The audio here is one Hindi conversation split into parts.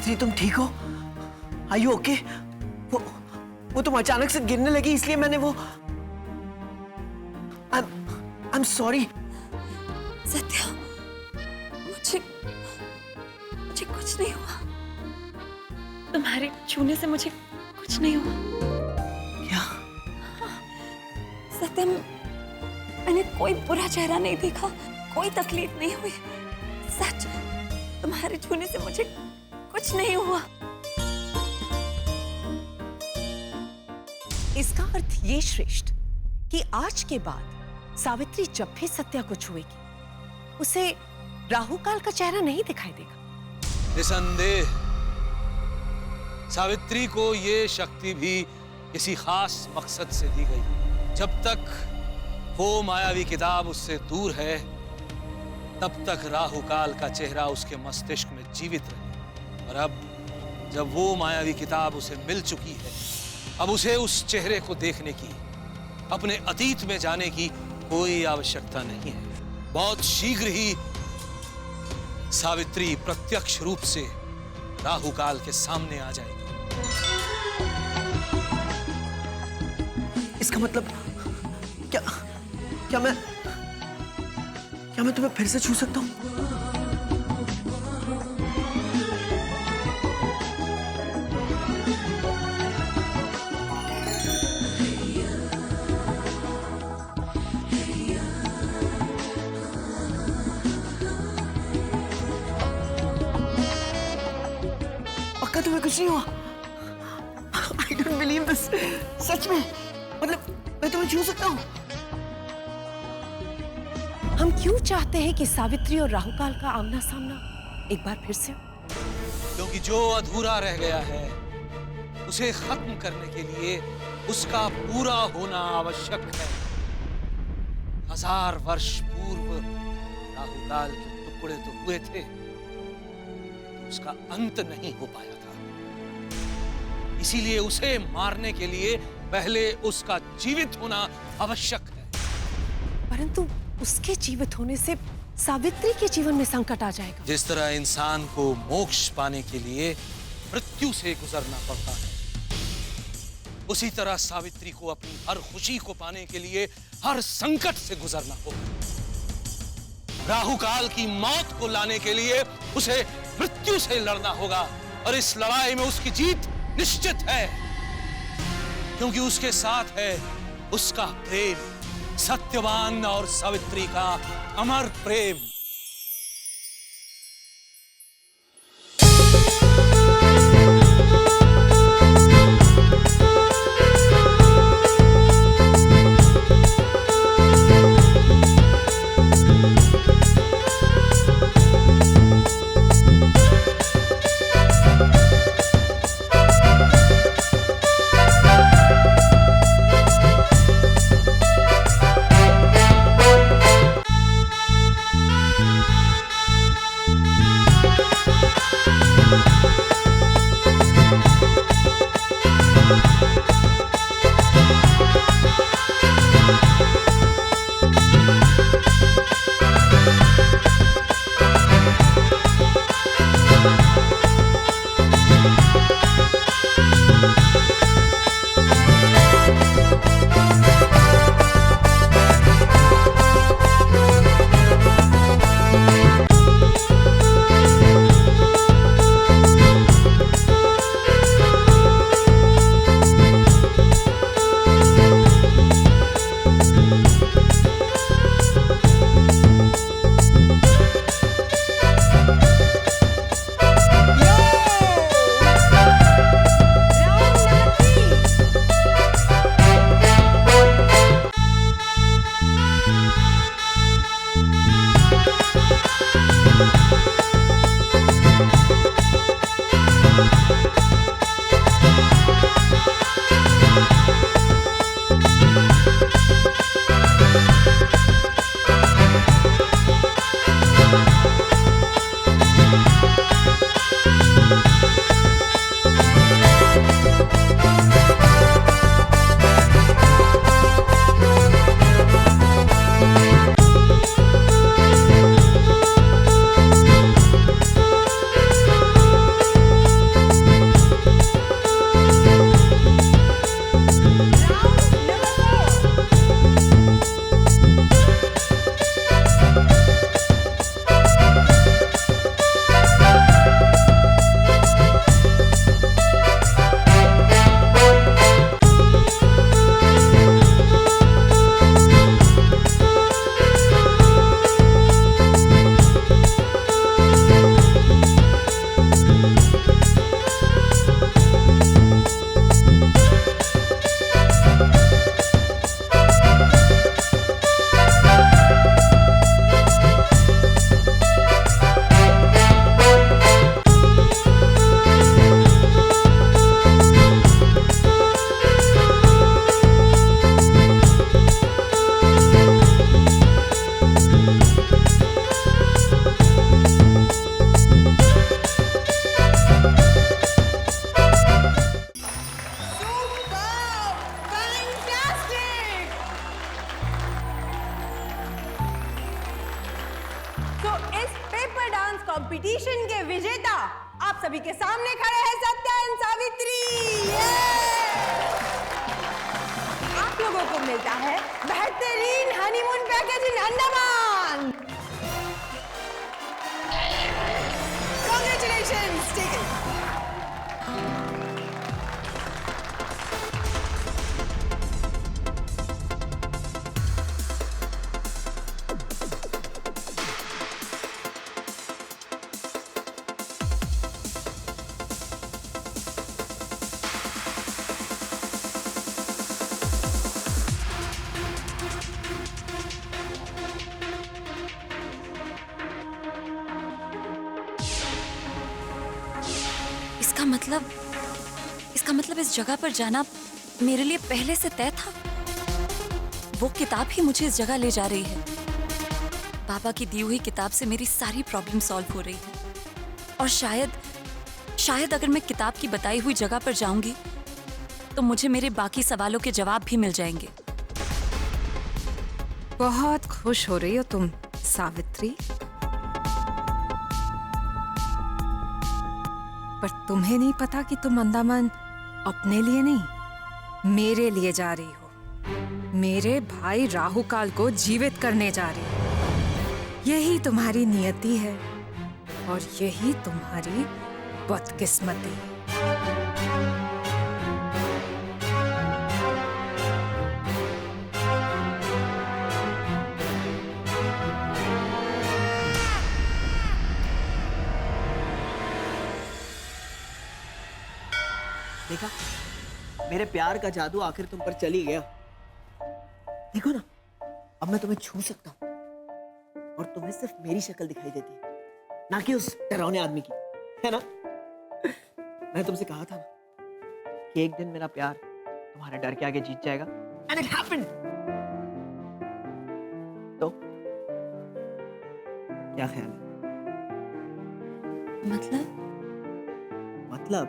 सावित्री, तुम ठीक हो? Are you okay? वो तुम अचानक से गिरने लगी इसलिए मैंने वो आई एम सॉरी। सत्या, मुझे कुछ नहीं हुआ। तुम्हारे छूने से मुझे कुछ नहीं हुआ। क्या? सत्या, मैंने कोई बुरा चेहरा नहीं देखा, कोई तकलीफ नहीं हुई। सच, तुम्हारे छूने से मुझे कुछ नहीं हुआ। इसका अर्थ ये श्रेष्ठ कि आज के बाद सावित्री जब भी सत्या को छुएगी उसे राहु काल का चेहरा नहीं दिखाई देगा। निसंदेह सावित्री को ये शक्ति भी किसी खास मकसद से दी गई। जब तक वो मायावी किताब उससे दूर है तब तक राहु काल का चेहरा उसके मस्तिष्क में जीवित रहे। और अब जब वो मायावी किताब उसे मिल चुकी है, अब उसे उस चेहरे को देखने की, अपने अतीत में जाने की कोई आवश्यकता नहीं है। बहुत शीघ्र ही सावित्री प्रत्यक्ष रूप से राहु काल के सामने आ जाएगी। इसका मतलब क्या मैं तुम्हें फिर से छू सकता हूँ? पक्का तुम्हें कुछ नहीं हुआ? I don't believe this. सच में? मतलब मैं तुम्हें छू सकता हूँ? हम क्यों चाहते हैं कि सावित्री और राहु काल का आमना सामना एक बार फिर से हो? क्योंकि जो अधूरा रह गया है उसे खत्म करने के लिए उसका पूरा होना आवश्यक है। 1000 वर्ष पूर्व राहु काल के टुकड़े तो हुए थे, तो उसका अंत नहीं हो पाया था। इसीलिए उसे मारने के लिए पहले उसका जीवित होना आवश्यक है। परंतु उसके जीवित होने से सावित्री के जीवन में संकट आ जाएगा। जिस तरह इंसान को मोक्ष पाने के लिए मृत्यु से गुजरना पड़ता है, उसी तरह सावित्री को अपनी हर खुशी को पाने के लिए हर संकट से गुजरना होगा। राहु काल की मौत को लाने के लिए उसे मृत्यु से लड़ना होगा और इस लड़ाई में उसकी जीत निश्चित है, क्योंकि उसके साथ है उसका प्रेम, सत्यवान और सावित्री का अमर प्रेम। कंपटीशन के विजेता आप सभी के सामने खड़े हैं सत्या एंड सावित्री। आप लोगों को मिलता है बेहतरीन honeymoon package in Andaman. Congratulations, take it. इसका मतलब इस जगह पर जाना मेरे लिए पहले से तय था। वो किताब ही मुझे इस जगह ले जा रही है। बाबा की दी हुई किताब से मेरी सारी प्रॉब्लम सॉल्व हो रही है। और शायद अगर मैं किताब की बताई हुई जगह पर जाऊंगी तो मुझे मेरे बाकी सवालों के जवाब भी मिल जाएंगे। बहुत खुश हो रही हो तुम सावित्री, पर तुम्हें नहीं पता कि तुम अंडमान अपने लिए नहीं मेरे लिए जा रही हो। मेरे भाई राहुकाल को जीवित करने जा रही हो। यही तुम्हारी नियति है और यही तुम्हारी बदकिस्मती है। देखा, मेरे प्यार का जादू आखिर तुम पर चली गया। देखो ना, अब मैं तुम्हें छू सकता हूँ और तुम्हें सिर्फ मेरी शक्ल दिखाई देती है, ना कि उस डरावने आदमी की, है ना? मैं तुमसे कहा था ना कि एक दिन मेरा प्यार तुम्हारे डर के आगे जीत जाएगा, and it happened। तो क्या ख्याल है? मतलब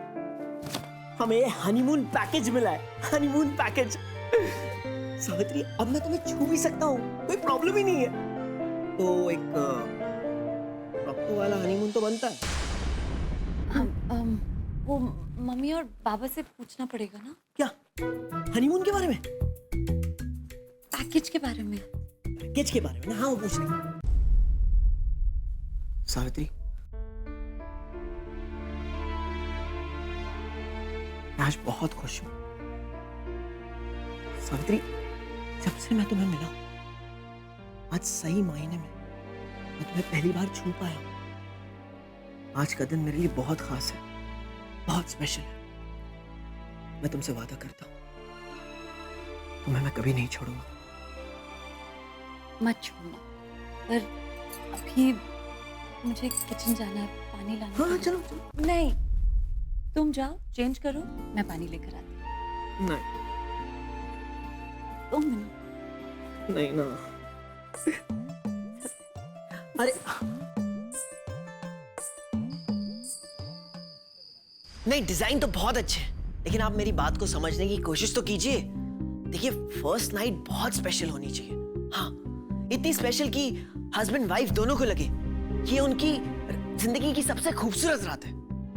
हमें हनीमून पैकेज मिला है, हनीमून पैकेज। सावित्री, अब मैं तुम्हें छू भी सकता हूँ, कोई प्रॉब्लम ही नहीं है। तो एक प्रॉपर वाला हनीमून तो बनता है। वो मम्मी और बाबा से पूछना पड़ेगा ना। क्या? हनीमून के बारे में? पैकेज के बारे में। पैकेज के बारे में ना? हाँ, वो पूछ लेंगे। सावित्री, मैं आज बहुत खुश हूं। सावित्री, जब से मैं तुम्हें मिला, आज सही मायने में मैं तुम्हें पहली बार छू पाया हूं। आज का दिन मेरे लिए बहुत खास है, बहुत स्पेशल है। मैं तुमसे वादा करता हूं, तुम्हें मैं कभी नहीं छोड़ूंगा। मत छोड़ना, पर अभी मुझे किचन जाना है, पानी लाना। हाँ, चलो चलो। नहीं, तुम जाओ, चेंज करो, मैं पानी लेकर आती हूँ। नहीं 2 मिनट। नहीं ना। अरे नहीं, डिजाइन तो बहुत अच्छे हैं, लेकिन आप मेरी बात को समझने की कोशिश तो कीजिए। देखिए, फर्स्ट नाइट बहुत स्पेशल होनी चाहिए। हाँ, इतनी स्पेशल कि हस्बैंड वाइफ दोनों को लगे कि ये उनकी जिंदगी की सबसे खूबसूरत रात है।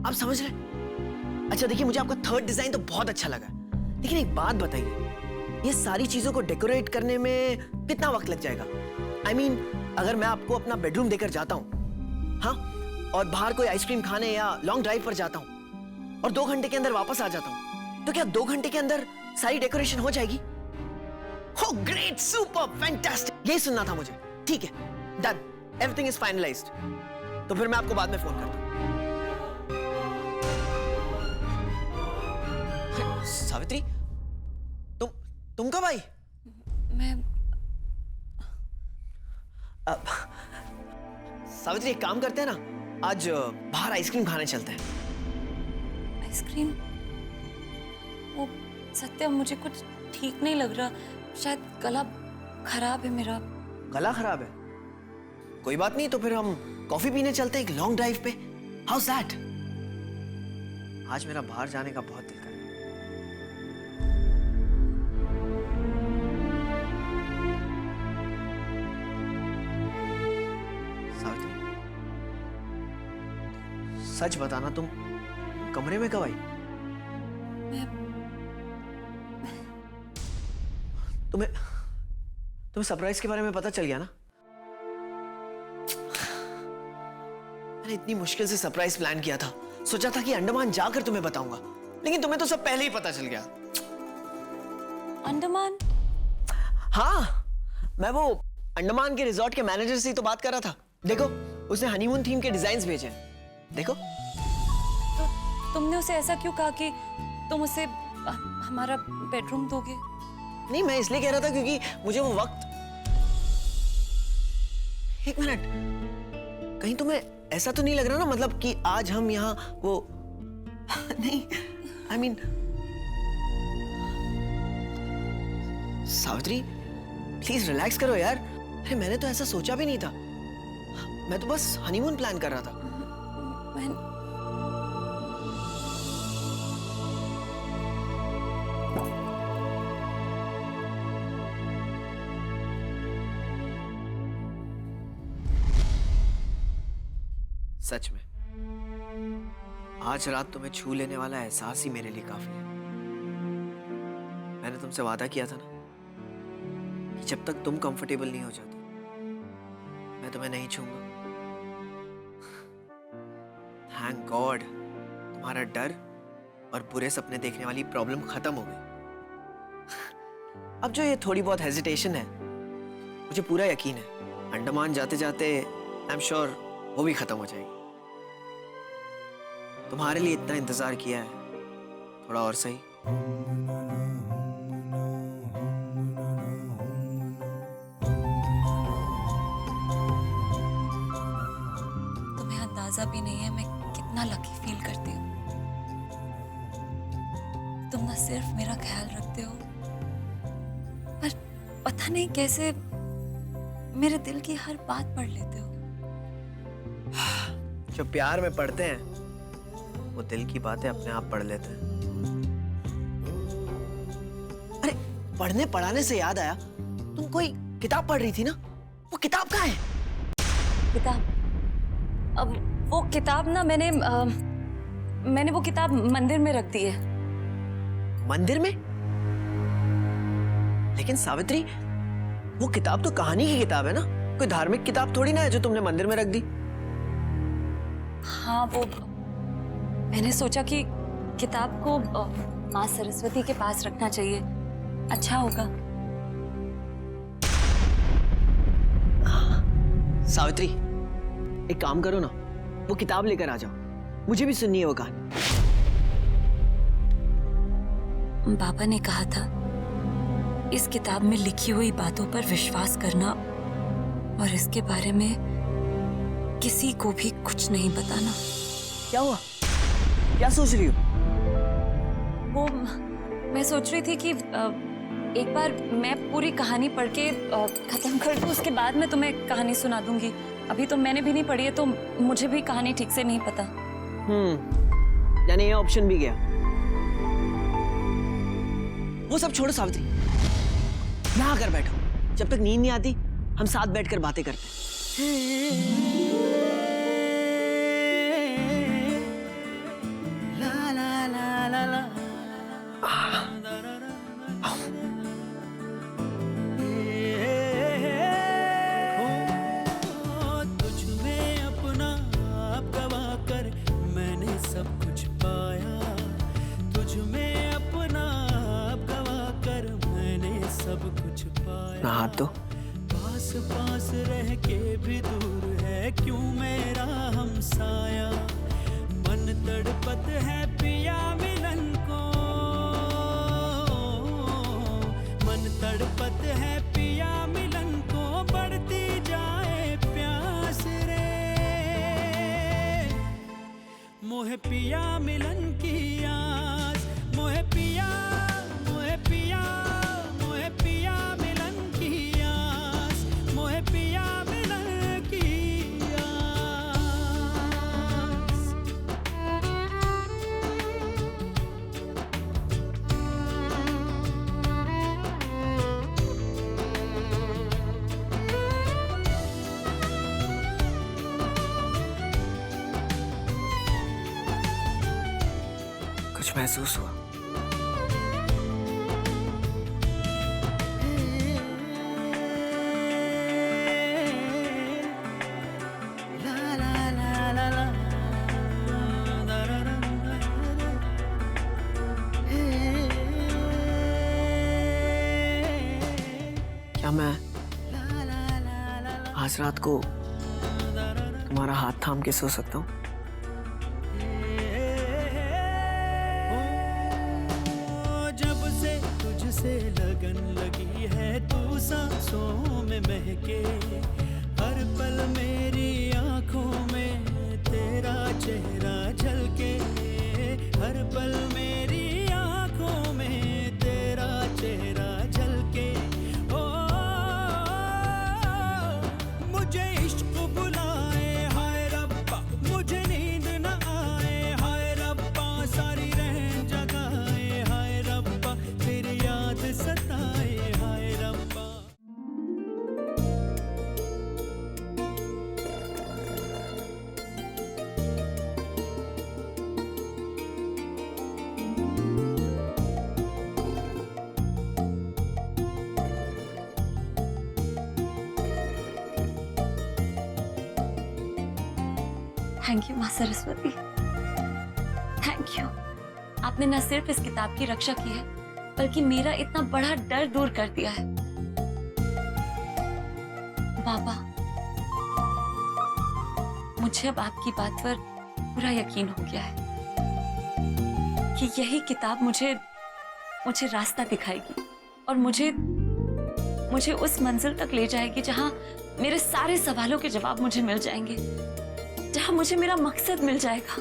आप समझ रहे? अच्छा देखिए, मुझे आपका थर्ड डिजाइन तो बहुत अच्छा लगा, लेकिन एक बात बताइए, ये सारी चीजों को डेकोरेट करने में कितना वक्त लग जाएगा? I mean, अगर मैं आपको अपना बेडरूम देकर जाता हूँ, हाँ, और बाहर कोई आइसक्रीम खाने या लॉन्ग ड्राइव पर जाता हूँ और 2 घंटे के अंदर वापस आ जाता हूँ, तो क्या 2 घंटे के अंदर सारी डेकोरेशन हो जाएगी? Oh, great, super, fantastic! यही सुनना था मुझे। ठीक है, डन, एवरीथिंग इज फाइनलाइज्ड। तो फिर मैं आपको बाद में फोन करता हूँ। सावित्री, तुम कब आई? मैं सावित्री, एक काम करते हैं ना, आज बाहर आइसक्रीम खाने चलते हैं। आइसक्रीम? वो सत्या, मुझे कुछ ठीक नहीं लग रहा, शायद गला खराब है मेरा। गला खराब है? कोई बात नहीं, तो फिर हम कॉफी पीने चलते हैं एक लॉन्ग ड्राइव पे। House that? आज मेरा बाहर जाने का बहुत दिल कर रहा है। सच बताना, तुम कमरे में कब आई? तुम्हें सरप्राइज के बारे में पता चल गया ना? मैंने इतनी मुश्किल से सरप्राइज प्लान किया था, सोचा था कि अंडमान जाकर तुम्हें बताऊंगा, लेकिन तुम्हें तो सब पहले ही पता चल गया। अंडमान? हाँ, मैं वो अंडमान के रिजॉर्ट के मैनेजर से ही तो बात कर रहा था। देखो, उसने हनीमून थीम के डिजाइन्स भेजे हैं। देखो। तो तुमने उसे ऐसा क्यों कहा कि तुम उसे हमारा बेडरूम दोगे? नहीं, मैं इसलिए कह रहा था क्योंकि मुझे वो वक्त। एक मिनट, कहीं तुम्हें ऐसा तो नहीं लग रहा ना, मतलब कि आज हम यहाँ वो नहीं, I mean, Savitri please relax करो यार। अरे मैंने तो ऐसा सोचा भी नहीं था, मैं तो बस हनीमून प्लान कर रहा था। सच में आज रात तुम्हें छू लेने वाला एहसास ही मेरे लिए काफी है। मैंने तुमसे वादा किया था ना कि जब तक तुम कंफर्टेबल नहीं हो जाती मैं तुम्हें नहीं छूंगा। थैंक गॉड तुम्हारा डर और बुरे सपने देखने वाली प्रॉब्लम खत्म हो गई। अब जो ये थोड़ी बहुत हेजिटेशन है, मुझे पूरा यकीन है अंडमान जाते जाते आई एम श्योर वो भी खत्म हो जाएगी। तुम्हारे लिए इतना इंतजार किया है, थोड़ा और सही। तुम्हें अंदाजा भी नहीं है मैं कितना लकी फील करती हूँ। तुम ना सिर्फ मेरा ख्याल रखते हो, पर पता नहीं कैसे मेरे दिल की हर बात पढ़ लेते हो। जो प्यार में पढ़ते हैं वो दिल की बातें अपने आप पढ़ लेते हैं। अरे पढ़ने पढ़ाने से याद आया, तुम कोई किताब पढ़ रही थी ना, वो किताब कहाँ है? किताब? अब वो किताब ना मैंने वो किताब मंदिर में रख दी है। मंदिर में? लेकिन सावित्री वो किताब तो कहानी की किताब है ना, कोई धार्मिक किताब थोड़ी ना है जो तुमने मंदिर में रख दी। हाँ, वो मैंने सोचा कि किताब को माँ सरस्वती के पास रखना चाहिए, अच्छा होगा। सावित्री एक काम करो ना, वो किताब लेकर आ जाओ, मुझे भी सुननी है वो कहानी। बाबा ने कहा था इस किताब में लिखी हुई बातों पर विश्वास करना और इसके बारे में किसी को भी कुछ नहीं बताना। क्या हुआ? क्या सोच रही हो? वो मैं सोच रही थी कि एक बार मैं पूरी कहानी पढ़ के खत्म कर दूं, उसके बाद मैं तुम्हें कहानी सुना दूंगी। अभी तो मैंने भी नहीं पढ़ी है तो मुझे भी कहानी ठीक से नहीं पता। यानी ये ऑप्शन भी गया। वो सब छोड़ो सावित्री, यहाँ आकर बैठो, जब तक नींद नहीं आती हम साथ बैठकर बातें करते हैं। हाथ दो। पास पास रह के भी दूर है क्यों मेरा हमसाया, मन तड़पत है पिया मिलन को, मन तड़पत है पिया मिलन को, बढ़ती जाए प्यास रे, मोहे पिया मिलन की आस, मोहे पिया मोहे पिया मोहे पिया मिलन की आस, मोहे पिया मिलन की आस। कुछ महसूस हुआ। क्या मैं आज रात को तुम्हारा हाथ थाम के सो सकता हूँ? जब से तुझसे लगन लगी है तू सांसों में महके, हर पल मेरी आंखों में तेरा चेहरा झलके, हर पल मेरी आंखों में तेरा चेहरा झलके। ओ मुझे इश्क बुलाए हाय रब्बा, मुझे नींद न आए हाय रब्बा, सारी रहन जगाए हाय रब्बा, तेरी याद सताए हाय रब्बा। थैंक यू माँ सरस्वती, थैंक यू। आपने न सिर्फ इस किताब की रक्षा की है बल्कि मेरा इतना बड़ा डर दूर कर दिया है। बाबा, मुझे अब आपकी बात पर पूरा यकीन हो गया है कि यही किताब मुझे रास्ता दिखाएगी और मुझे उस मंजिल तक ले जाएगी जहां मेरे सारे सवालों के जवाब मुझे मिल जाएंगे, जहां मुझे मेरा मकसद मिल जाएगा।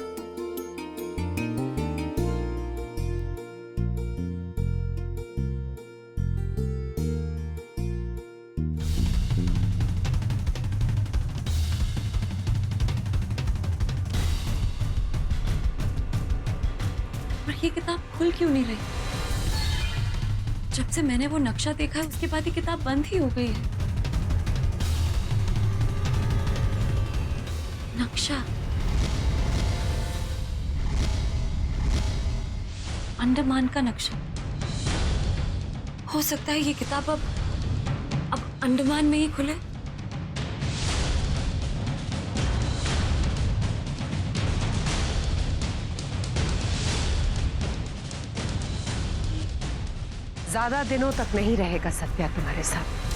पर ये किताब खुल क्यों नहीं रही? जब से मैंने वो नक्शा देखा है उसके बाद ये किताब बंद ही हो गई है। नक्शा, अंडमान का नक्शा। हो सकता है ये किताब अब अंडमान में ही खुले। ज्यादा दिनों तक नहीं रहेगा सत्या तुम्हारे साथ।